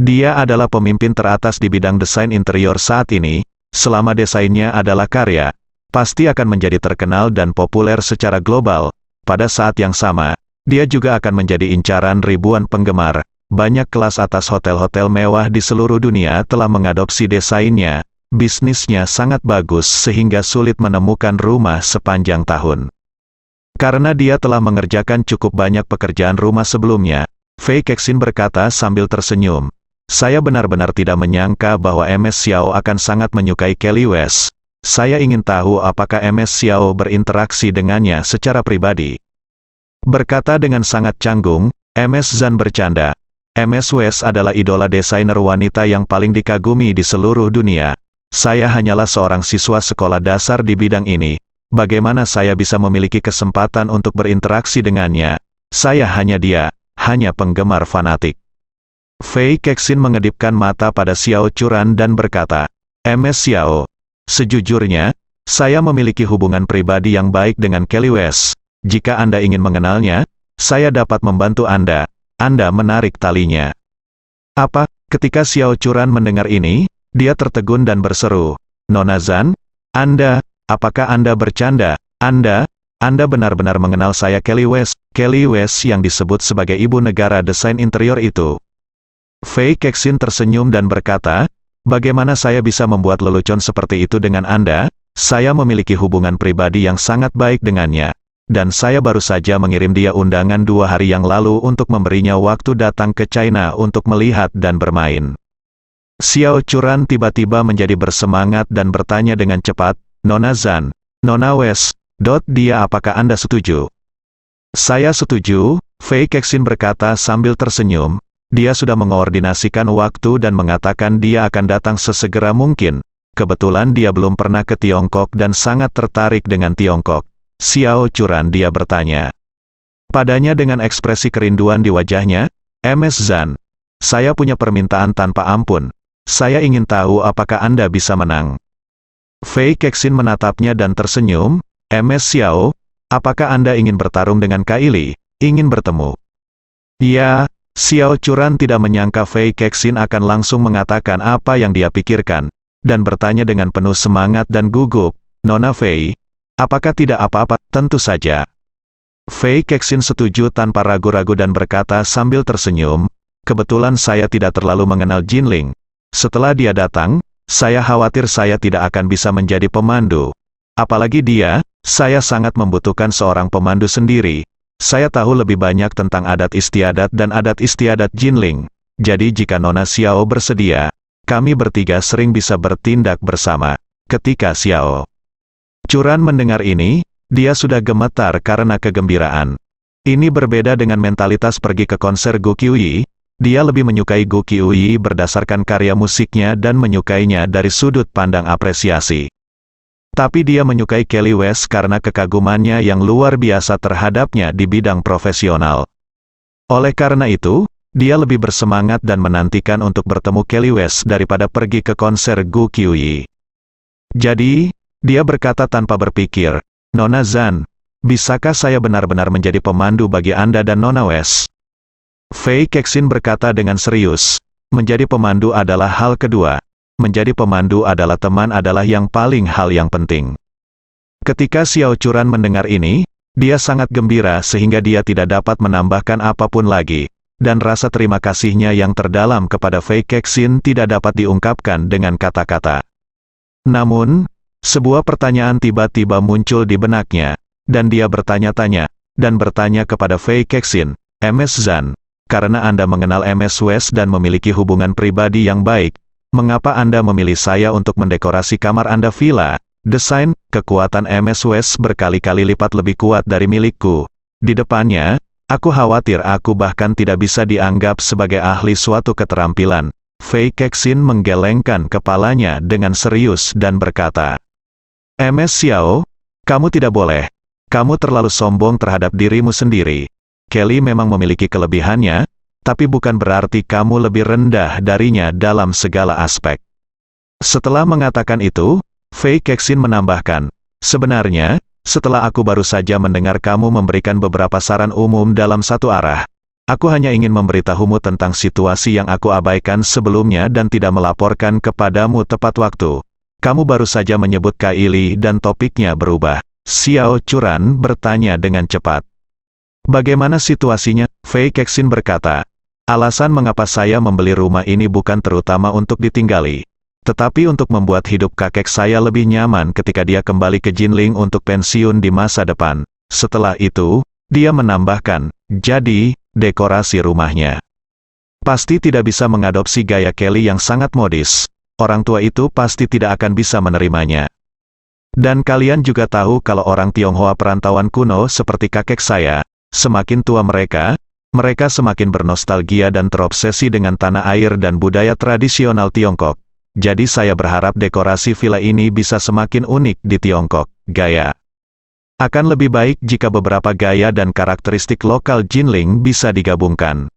Dia adalah pemimpin teratas di bidang desain interior saat ini, selama desainnya adalah karya, pasti akan menjadi terkenal dan populer secara global. Pada saat yang sama, dia juga akan menjadi incaran ribuan penggemar. Banyak kelas atas hotel-hotel mewah di seluruh dunia telah mengadopsi desainnya. Bisnisnya sangat bagus sehingga sulit menemukan rumah sepanjang tahun. Karena dia telah mengerjakan cukup banyak pekerjaan rumah sebelumnya, Fei Kexin berkata sambil tersenyum, saya benar-benar tidak menyangka bahwa Ms. Xiao akan sangat menyukai Kelly West. Saya ingin tahu apakah Ms. Xiao berinteraksi dengannya secara pribadi. Berkata dengan sangat canggung, Ms. Zhan bercanda. Ms. West adalah idola desainer wanita yang paling dikagumi di seluruh dunia. Saya hanyalah seorang siswa sekolah dasar di bidang ini. Bagaimana saya bisa memiliki kesempatan untuk berinteraksi dengannya? Saya hanya hanya penggemar fanatik. Fei Kexin mengedipkan mata pada Xiao Churan dan berkata, Ms. Xiao, sejujurnya, saya memiliki hubungan pribadi yang baik dengan Kelly West. Jika Anda ingin mengenalnya, saya dapat membantu Anda. Anda menarik talinya. Apa? Ketika Xiao Churan mendengar ini, dia tertegun dan berseru, Nona Zhan, apakah Anda bercanda? Anda benar-benar mengenal saya Kelly West yang disebut sebagai ibu negara desain interior itu. Fei Kexin tersenyum dan berkata, bagaimana saya bisa membuat lelucon seperti itu dengan Anda? Saya memiliki hubungan pribadi yang sangat baik dengannya. Dan saya baru saja mengirim dia undangan 2 hari yang lalu untuk memberinya waktu datang ke China untuk melihat dan bermain. Xiao Churan tiba-tiba menjadi bersemangat dan bertanya dengan cepat, Nona Zhan, Nona West, dia apakah Anda setuju? Saya setuju, Fei Kexin berkata sambil tersenyum. Dia sudah mengoordinasikan waktu dan mengatakan dia akan datang sesegera mungkin. Kebetulan dia belum pernah ke Tiongkok dan sangat tertarik dengan Tiongkok. Xiao Churan dia bertanya. Padanya dengan ekspresi kerinduan di wajahnya, Ms. Zhan, saya punya permintaan tanpa ampun. Saya ingin tahu apakah Anda bisa menang. Fei Kexin menatapnya dan tersenyum, Ms. Xiao, apakah Anda ingin bertarung dengan Kylie? Ingin bertemu? Ya, Xiao Churan tidak menyangka Fei Kexin akan langsung mengatakan apa yang dia pikirkan, dan bertanya dengan penuh semangat dan gugup, Nona Fei, apakah tidak apa-apa? Tentu saja. Fei Kexin setuju tanpa ragu-ragu dan berkata sambil tersenyum, kebetulan saya tidak terlalu mengenal Jinling. Setelah dia datang, saya khawatir saya tidak akan bisa menjadi pemandu. Apalagi saya sangat membutuhkan seorang pemandu sendiri. Saya tahu lebih banyak tentang adat istiadat dan adat istiadat Jinling. Jadi jika Nona Xiao bersedia, kami bertiga sering bisa bertindak bersama. Ketika Xiao Churan mendengar ini, dia sudah gemetar karena kegembiraan. Ini berbeda dengan mentalitas pergi ke konser Gu Qiuyi. dia lebih menyukai Gu Qiuyi berdasarkan karya musiknya dan menyukainya dari sudut pandang apresiasi. Tapi dia menyukai Kelly West karena kekagumannya yang luar biasa terhadapnya di bidang profesional. Oleh karena itu, dia lebih bersemangat dan menantikan untuk bertemu Kelly West daripada pergi ke konser Gu Qiuyi. Jadi, dia berkata tanpa berpikir, "Nona Zhan, bisakah saya benar-benar menjadi pemandu bagi Anda dan Nona West?" Fei Kexin berkata dengan serius, "Menjadi pemandu adalah hal kedua. Menjadi pemandu adalah teman adalah yang paling hal yang penting." Ketika Xiao Churan mendengar ini, dia sangat gembira sehingga dia tidak dapat menambahkan apapun lagi, dan rasa terima kasihnya yang terdalam kepada Fei Kexin tidak dapat diungkapkan dengan kata-kata. Namun, sebuah pertanyaan tiba-tiba muncul di benaknya, dan dia bertanya-tanya, dan bertanya kepada Fei Kexin, "Ms. Zhan, karena Anda mengenal Ms. West dan memiliki hubungan pribadi yang baik, mengapa Anda memilih saya untuk mendekorasi kamar Anda villa? Desain, kekuatan Ms. West berkali-kali lipat lebih kuat dari milikku. Di depannya, aku khawatir aku bahkan tidak bisa dianggap sebagai ahli suatu keterampilan." Fei Kexin menggelengkan kepalanya dengan serius dan berkata, "Ms. Xiao, kamu tidak boleh. Kamu terlalu sombong terhadap dirimu sendiri. Kelly memang memiliki kelebihannya, tapi bukan berarti kamu lebih rendah darinya dalam segala aspek." Setelah mengatakan itu, Fei Kexin menambahkan, "Sebenarnya, setelah aku baru saja mendengar kamu memberikan beberapa saran umum dalam satu arah, aku hanya ingin memberitahumu tentang situasi yang aku abaikan sebelumnya dan tidak melaporkan kepadamu tepat waktu. Kamu baru saja menyebut Kaili dan topiknya berubah." Xiao Churan bertanya dengan cepat. "Bagaimana situasinya?" Fei Kexin berkata, "Alasan mengapa saya membeli rumah ini bukan terutama untuk ditinggali, tetapi untuk membuat hidup kakek saya lebih nyaman ketika dia kembali ke Jinling untuk pensiun di masa depan." Setelah itu, dia menambahkan, "Jadi, dekorasi rumahnya pasti tidak bisa mengadopsi gaya Kelly yang sangat modis. Orang tua itu pasti tidak akan bisa menerimanya. Dan kalian juga tahu kalau orang Tionghoa perantauan kuno seperti kakek saya, semakin tua mereka semakin bernostalgia dan terobsesi dengan tanah air dan budaya tradisional Tiongkok. Jadi saya berharap dekorasi villa ini bisa semakin unik di Tiongkok. Gaya akan lebih baik jika beberapa gaya dan karakteristik lokal Jinling bisa digabungkan.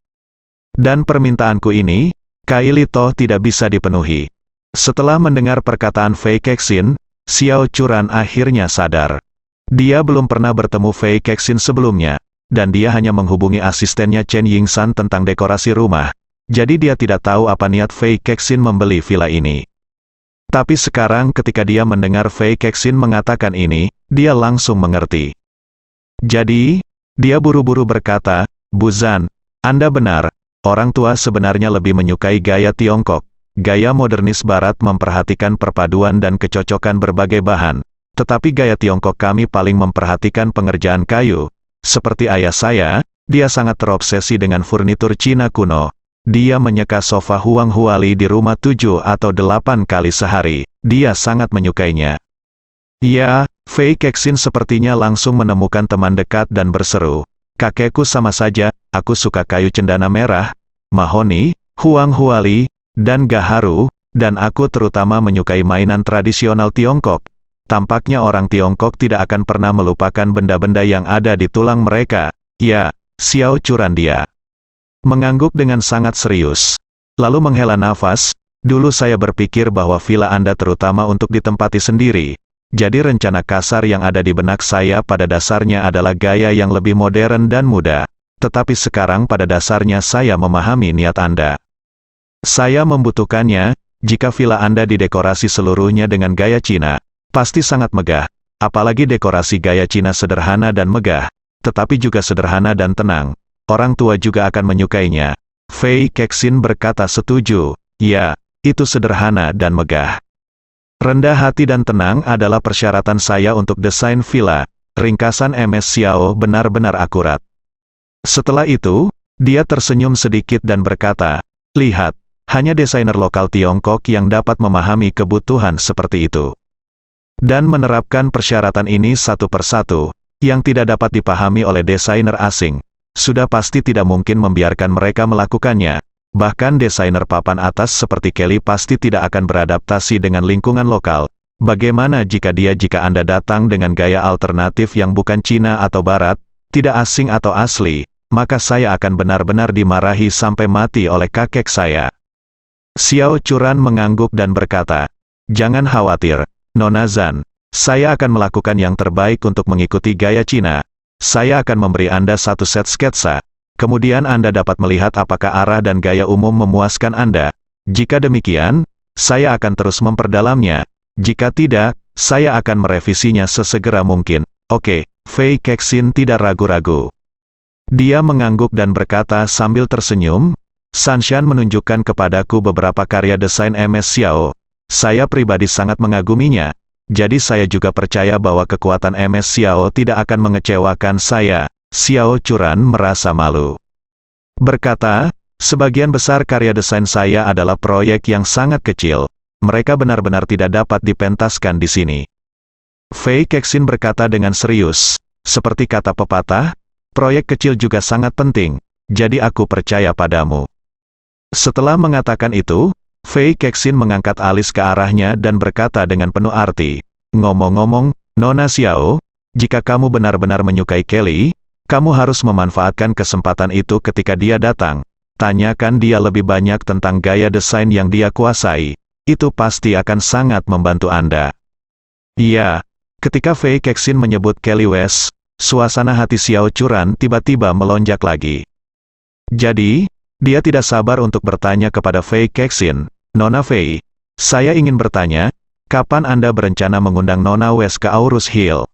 Dan permintaanku ini, Kaili toh tidak bisa dipenuhi." Setelah mendengar perkataan Fei Kexin, Xiao Churan akhirnya sadar. Dia belum pernah bertemu Fei Kexin sebelumnya, dan dia hanya menghubungi asistennya Chen Yingsan tentang dekorasi rumah. Jadi dia tidak tahu apa niat Fei Kexin membeli villa ini. Tapi sekarang ketika dia mendengar Fei Kexin mengatakan ini, dia langsung mengerti. Jadi, dia buru-buru berkata, "Bu Zhan, Anda benar, orang tua sebenarnya lebih menyukai gaya Tiongkok. Gaya modernis Barat memperhatikan perpaduan dan kecocokan berbagai bahan, tetapi gaya Tiongkok kami paling memperhatikan pengerjaan kayu. Seperti ayah saya, dia sangat terobsesi dengan furnitur Cina kuno. Dia menyeka sofa Huang Huali di rumah 7 atau 8 kali sehari. Dia sangat menyukainya." Ya, Fei Kexin sepertinya langsung menemukan teman dekat dan berseru, "Kakekku sama saja, aku suka kayu cendana merah, mahoni, Huang Huali, dan gaharu, dan aku terutama menyukai mainan tradisional Tiongkok. Tampaknya orang Tiongkok tidak akan pernah melupakan benda-benda yang ada di tulang mereka." Ya, Xiao Churan dia mengangguk dengan sangat serius. Lalu menghela nafas, "Dulu saya berpikir bahwa villa Anda terutama untuk ditempati sendiri. Jadi rencana kasar yang ada di benak saya pada dasarnya adalah gaya yang lebih modern dan muda. Tetapi sekarang pada dasarnya saya memahami niat Anda. Saya membutuhkannya. Jika villa Anda didekorasi seluruhnya dengan gaya Cina, pasti sangat megah. Apalagi dekorasi gaya Cina sederhana dan megah, tetapi juga sederhana dan tenang. Orang tua juga akan menyukainya." Fei Kexin berkata setuju. "Ya, itu sederhana dan megah. Rendah hati dan tenang adalah persyaratan saya untuk desain villa." Ringkasan Ms. Xiao benar-benar akurat. Setelah itu, dia tersenyum sedikit dan berkata, "Lihat, hanya desainer lokal Tiongkok yang dapat memahami kebutuhan seperti itu. Dan menerapkan persyaratan ini satu persatu, yang tidak dapat dipahami oleh desainer asing. Sudah pasti tidak mungkin membiarkan mereka melakukannya. Bahkan desainer papan atas seperti Kelly pasti tidak akan beradaptasi dengan lingkungan lokal. Bagaimana jika Anda datang dengan gaya alternatif yang bukan Cina atau Barat, tidak asing atau asli, maka saya akan benar-benar dimarahi sampai mati oleh kakek saya. Xiao Churan mengangguk dan berkata, "Jangan khawatir, Nona Zhan. Saya akan melakukan yang terbaik untuk mengikuti gaya Cina. Saya akan memberi Anda satu set sketsa. Kemudian Anda dapat melihat apakah arah dan gaya umum memuaskan Anda. Jika demikian, saya akan terus memperdalamnya. Jika tidak, saya akan merevisinya sesegera mungkin." Oke, Fei Kexin tidak ragu-ragu. Dia mengangguk dan berkata sambil tersenyum, "Sanshan menunjukkan kepadaku beberapa karya desain MS Xiao. Saya pribadi sangat mengaguminya. Jadi saya juga percaya bahwa kekuatan MS Xiao tidak akan mengecewakan saya." Xiao Churan merasa malu. Berkata, "Sebagian besar karya desain saya adalah proyek yang sangat kecil. Mereka benar-benar tidak dapat dipentaskan di sini." Fei Kexin berkata dengan serius, "Seperti kata pepatah, proyek kecil juga sangat penting, jadi aku percaya padamu." Setelah mengatakan itu, Fei Kexin mengangkat alis ke arahnya dan berkata dengan penuh arti, "Ngomong-ngomong, Nona Xiao, jika kamu benar-benar menyukai Kelly, kamu harus memanfaatkan kesempatan itu ketika dia datang. Tanyakan dia lebih banyak tentang gaya desain yang dia kuasai. Itu pasti akan sangat membantu Anda." Iya, ketika Fei Kexin menyebut Kelly West, suasana hati Xiao Churan tiba-tiba melonjak lagi. Jadi, dia tidak sabar untuk bertanya kepada Fei Kexin, "Nona Fei, saya ingin bertanya, kapan Anda berencana mengundang Nona West ke Aurus Hill?"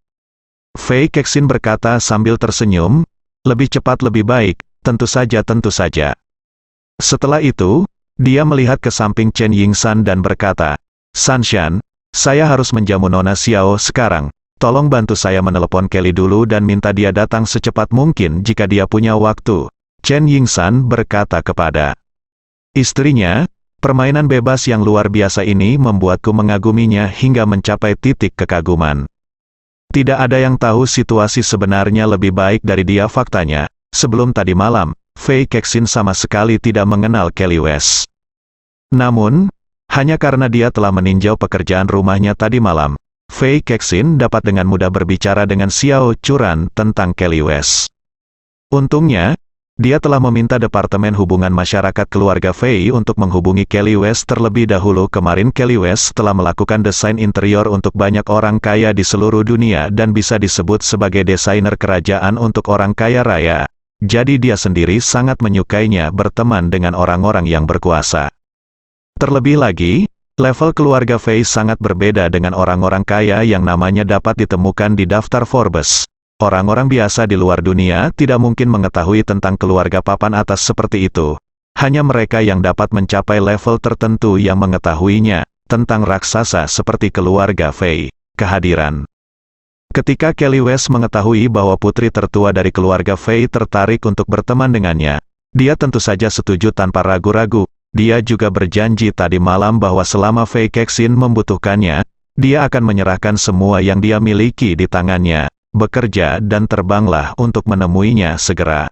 Fei Kexin berkata sambil tersenyum, "Lebih cepat lebih baik, tentu saja tentu saja." Setelah itu, dia melihat ke samping Chen Yingsan dan berkata, "Sanshan, saya harus menjamu Nona Xiao sekarang. Tolong bantu saya menelepon Kelly dulu dan minta dia datang secepat mungkin jika dia punya waktu." Chen Yingsan berkata kepada istrinya, "Permainan bebas yang luar biasa ini membuatku mengaguminya hingga mencapai titik kekaguman. Tidak ada yang tahu situasi sebenarnya lebih baik dari dia." Faktanya, sebelum tadi malam, Fei Kexin sama sekali tidak mengenal Kelly West. Namun, hanya karena dia telah meninjau pekerjaan rumahnya tadi malam, Fei Kexin dapat dengan mudah berbicara dengan Xiao Churan tentang Kelly West. Untungnya, dia telah meminta Departemen Hubungan Masyarakat Keluarga Fei untuk menghubungi Kelly West terlebih dahulu. Kemarin Kelly West telah melakukan desain interior untuk banyak orang kaya di seluruh dunia dan bisa disebut sebagai desainer kerajaan untuk orang kaya raya. Jadi dia sendiri sangat menyukainya berteman dengan orang-orang yang berkuasa. Terlebih lagi, level keluarga Fei sangat berbeda dengan orang-orang kaya yang namanya dapat ditemukan di daftar Forbes. Orang-orang biasa di luar dunia tidak mungkin mengetahui tentang keluarga papan atas seperti itu. Hanya mereka yang dapat mencapai level tertentu yang mengetahuinya, tentang raksasa seperti keluarga Fei. Kehadiran. Ketika Kelly West mengetahui bahwa putri tertua dari keluarga Fei tertarik untuk berteman dengannya, dia tentu saja setuju tanpa ragu-ragu. Dia juga berjanji tadi malam bahwa selama Fei Kexin membutuhkannya, dia akan menyerahkan semua yang dia miliki di tangannya. Bekerja dan terbanglah untuk menemuinya segera.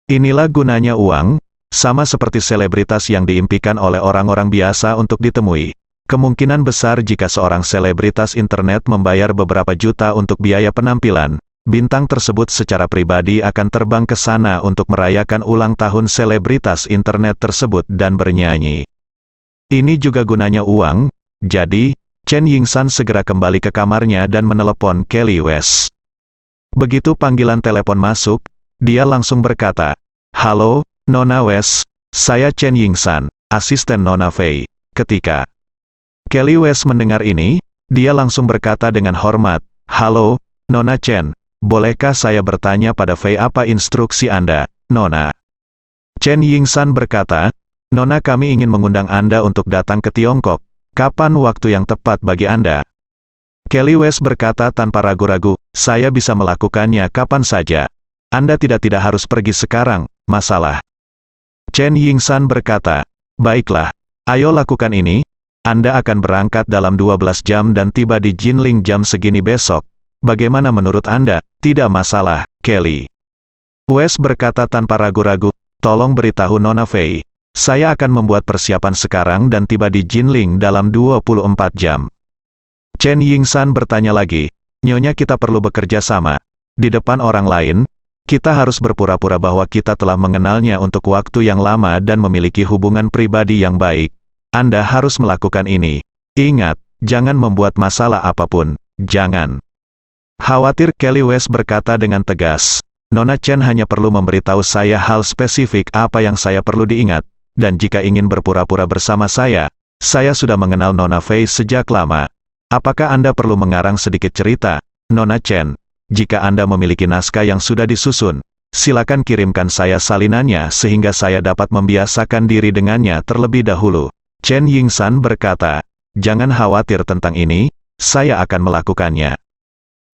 Inilah gunanya uang, sama seperti selebritas yang diimpikan oleh orang-orang biasa untuk ditemui. Kemungkinan besar jika seorang selebritas internet membayar beberapa juta untuk biaya penampilan, bintang tersebut secara pribadi akan terbang ke sana untuk merayakan ulang tahun selebritas internet tersebut dan bernyanyi. Ini juga gunanya uang, jadi, Chen Yingsan segera kembali ke kamarnya dan menelepon Kelly West. Begitu panggilan telepon masuk, dia langsung berkata, "Halo, Nona West, saya Chen Yingsan, asisten Nona Fei." Ketika Kelly West mendengar ini, dia langsung berkata dengan hormat, "Halo, Nona Chen, bolehkah saya bertanya pada Fei apa instruksi Anda, Nona?" Chen Yingsan berkata, "Nona, kami ingin mengundang Anda untuk datang ke Tiongkok. Kapan waktu yang tepat bagi Anda?" Kelly West berkata tanpa ragu-ragu, "Saya bisa melakukannya kapan saja. Anda tidak harus pergi sekarang, masalah." Chen Yingsan berkata, "Baiklah, ayo lakukan ini. Anda akan berangkat dalam 12 jam dan tiba di Jinling jam segini besok. Bagaimana menurut Anda?" "Tidak masalah, Kelly." West berkata tanpa ragu-ragu, "Tolong beritahu Nona Fei, Saya akan membuat persiapan sekarang dan tiba di Jinling dalam 24 jam. Chen Yingsan bertanya lagi, Nyonya kita perlu bekerja sama. Di depan orang lain, kita harus berpura-pura bahwa kita telah mengenalnya untuk waktu yang lama dan memiliki hubungan pribadi yang baik. Anda harus melakukan ini. Ingat, jangan membuat masalah apapun. Jangan. Khawatir, Kelly West berkata dengan tegas. Nona Chen hanya perlu memberitahu saya hal spesifik apa yang saya perlu diingat. Dan jika ingin berpura-pura bersama saya sudah mengenal Nona Fei sejak lama. Apakah Anda perlu mengarang sedikit cerita, Nona Chen? Jika Anda memiliki naskah yang sudah disusun, silakan kirimkan saya salinannya sehingga saya dapat membiasakan diri dengannya terlebih dahulu. Chen Yingsan berkata, jangan khawatir tentang ini, saya akan melakukannya.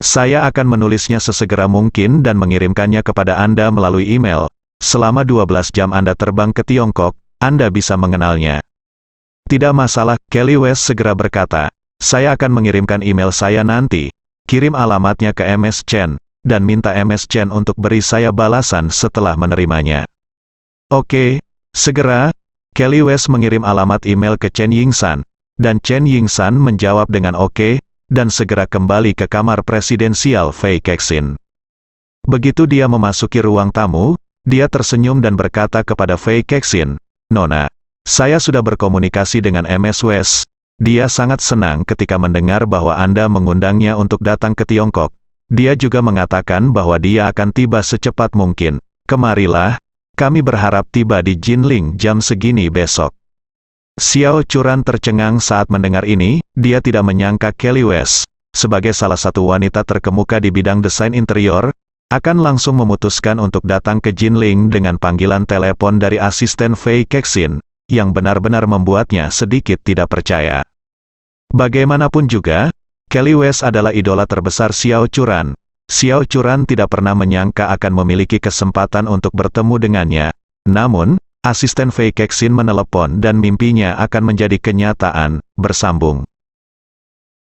Saya akan menulisnya sesegera mungkin dan mengirimkannya kepada Anda melalui email. Selama 12 jam Anda terbang ke Tiongkok, Anda bisa mengenalnya. Tidak masalah, Kelly West segera berkata. Saya akan mengirimkan email saya nanti. Kirim alamatnya ke MS Chen, dan minta MS Chen untuk beri saya balasan setelah menerimanya. Oke, segera. Kelly West mengirim alamat email ke Chen Yingsan, dan Chen Yingsan menjawab dengan oke, dan segera kembali ke kamar presidensial Fei Kexin. Begitu dia memasuki ruang tamu, dia tersenyum dan berkata kepada Fei Kexin, Nona, saya sudah berkomunikasi dengan MS West. Dia sangat senang ketika mendengar bahwa Anda mengundangnya untuk datang ke Tiongkok. Dia juga mengatakan bahwa dia akan tiba secepat mungkin. Kemarilah, kami berharap tiba di Jinling jam segini besok. Xiao Churan tercengang saat mendengar ini, dia tidak menyangka Kelly West, sebagai salah satu wanita terkemuka di bidang desain interior, akan langsung memutuskan untuk datang ke Jinling dengan panggilan telepon dari asisten Fei Kexin, yang benar-benar membuatnya sedikit tidak percaya. Bagaimanapun juga, Kelly West adalah idola terbesar Xiao Churan. Xiao Churan tidak pernah menyangka akan memiliki kesempatan untuk bertemu dengannya. Namun, asisten Fei Kexin menelepon dan mimpinya akan menjadi kenyataan, bersambung.